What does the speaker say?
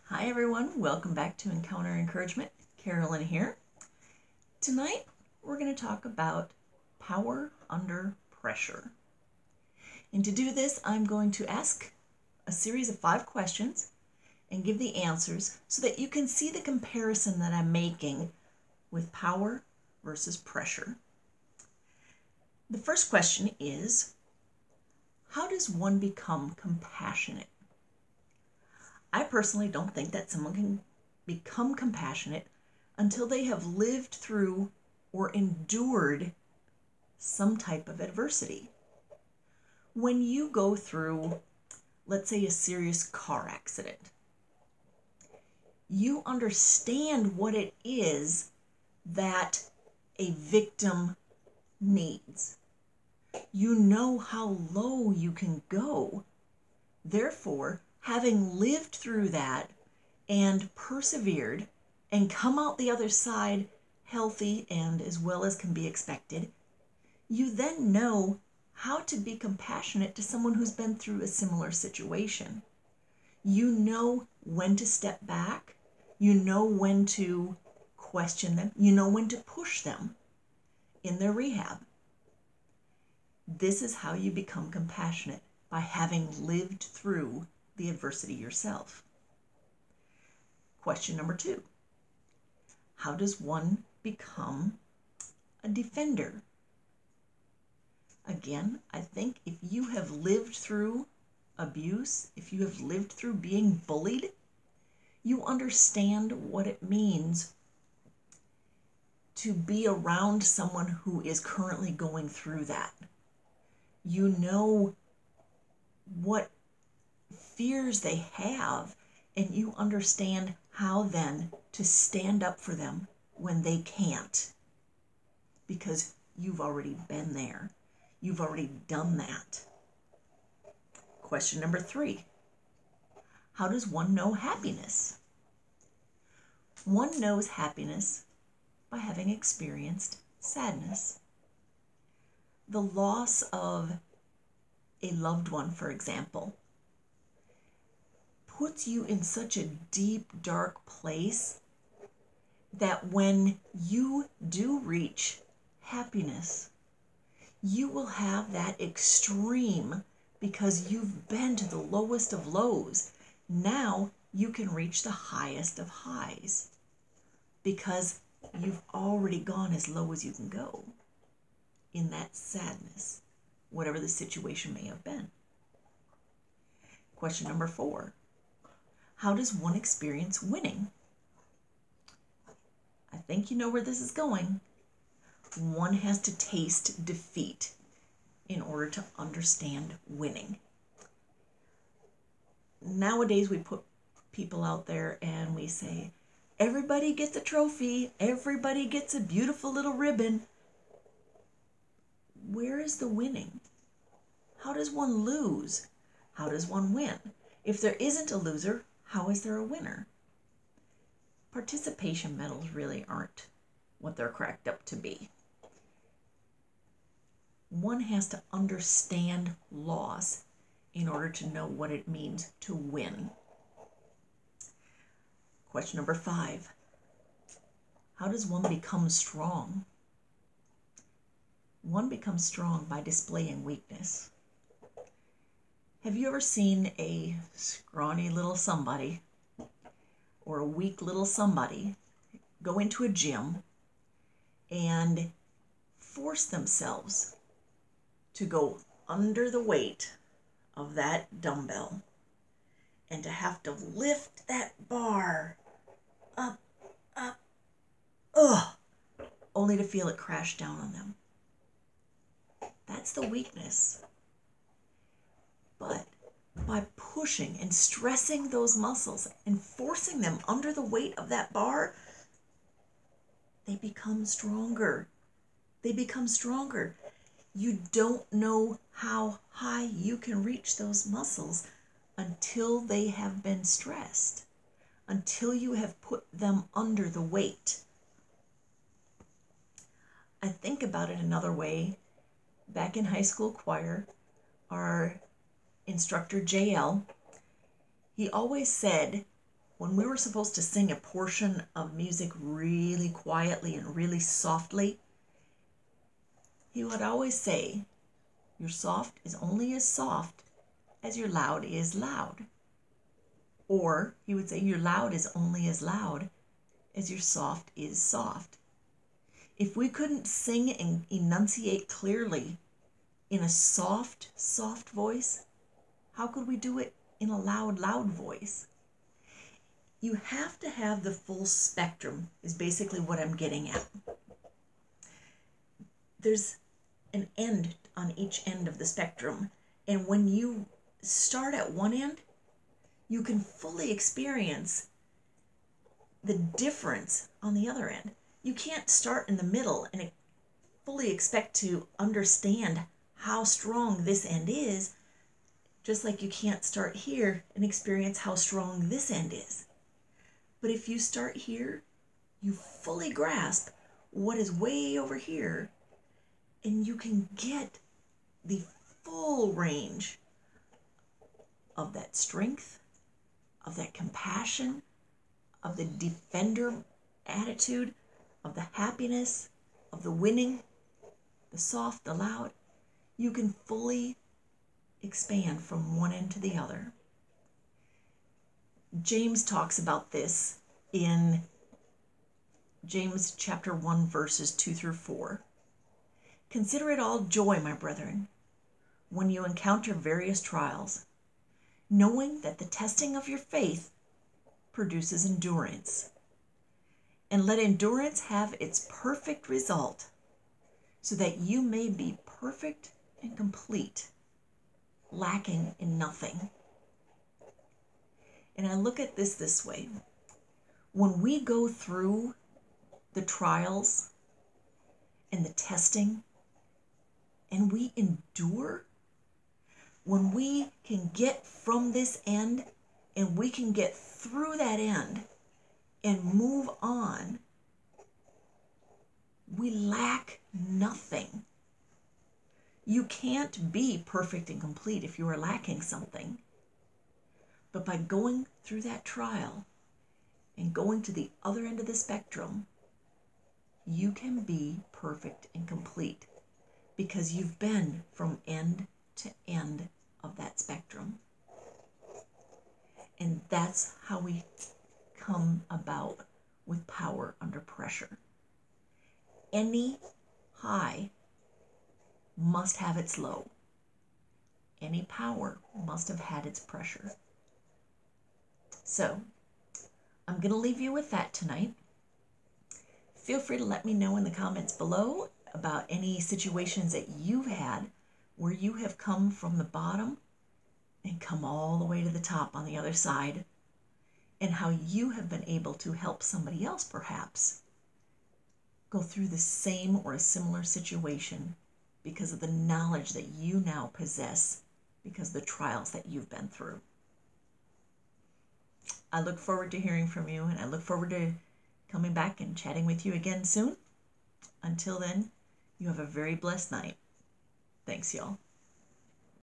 Hi everyone, welcome back to Encounter Encouragement. Carolyn here. Tonight we're going to talk about power under pressure. And to do this, I'm going to ask a series of 5 questions and give the answers so that you can see the comparison that I'm making with power versus pressure. The first question is, how does one become compassionate? I personally don't think that someone can become compassionate until they have lived through or endured some type of adversity. When you go through, let's say, a serious car accident, you understand what it is that a victim needs. You know how low you can go. Therefore, having lived through that and persevered and come out the other side healthy and as well as can be expected, you then know how to be compassionate to someone who's been through a similar situation. You know when to step back, you know when to question them, you know when to push them in their rehab. This is how you become compassionate, by having lived through the adversity yourself. Question number 2. How does one become a defender? Again, I think if you have lived through abuse, if you have lived through being bullied, you understand what it means to be around someone who is currently going through that. You know what fears they have, and you understand how then to stand up for them when they can't, because you've already been there. You've already done that. Question number 3. How does one know happiness? One knows happiness by having experienced sadness. The loss of a loved one, for example, puts you in such a deep, dark place that when you do reach happiness, you will have that extreme because you've been to the lowest of lows. Now you can reach the highest of highs because you've already gone as low as you can go in that sadness, whatever the situation may have been. Question number 4. How does one experience winning? I think you know where this is going. One has to taste defeat in order to understand winning. Nowadays, we put people out there and we say, everybody gets a trophy, everybody gets a beautiful little ribbon. Where is the winning? How does one lose? How does one win? If there isn't a loser, how is there a winner? Participation medals really aren't what they're cracked up to be. One has to understand loss in order to know what it means to win. Question number 5. How does one become strong? One becomes strong by displaying weakness. Have you ever seen a scrawny little somebody or a weak little somebody go into a gym and force themselves to go under the weight of that dumbbell and to have to lift that bar up, only to feel it crash down on them? That's the weakness. But by pushing and stressing those muscles and forcing them under the weight of that bar, they become stronger. They become stronger. You don't know how high you can reach those muscles until they have been stressed, until you have put them under the weight. I think about it another way. Back in high school choir, our instructor JL, he always said, when we were supposed to sing a portion of music really quietly and really softly, he would always say, your soft is only as soft as your loud is loud. Or he would say, your loud is only as loud as your soft is soft. If we couldn't sing and enunciate clearly in a soft, soft voice, how could we do it in a loud, loud voice? You have to have the full spectrum, is basically what I'm getting at. There's an end on each end of the spectrum, and when you start at one end, you can fully experience the difference on the other end. You can't start in the middle and fully expect to understand how strong this end is, just like you can't start here and experience how strong this end is. But if you start here, you fully grasp what is way over here, and you can get the full range of that strength, of that compassion, of the defender attitude, of the happiness, of the winning, the soft, the loud. You can fully expand from one end to the other. James talks about this in James chapter 1, verses 2 through 4. Consider it all joy, my brethren, when you encounter various trials, knowing that the testing of your faith produces endurance. And let endurance have its perfect result, so that you may be perfect and complete, lacking in nothing. And I look at this way. When we go through the trials and the testing, and we endure, when we can get from this end and we can get through that end and move on, we lack nothing. You can't be perfect and complete if you are lacking something. But by going through that trial and going to the other end of the spectrum, you can be perfect and complete because you've been from end to end of that spectrum. And that's how we come about with power under pressure. Any high must have its low. Any power must have had its pressure. So, I'm going to leave you with that tonight. Feel free to let me know in the comments below about any situations that you've had where you have come from the bottom and come all the way to the top on the other side, and how you have been able to help somebody else perhaps go through the same or a similar situation because of the knowledge that you now possess because of the trials that you've been through. I look forward to hearing from you, and I look forward to coming back and chatting with you again soon. Until then, you have a very blessed night. Thanks, y'all.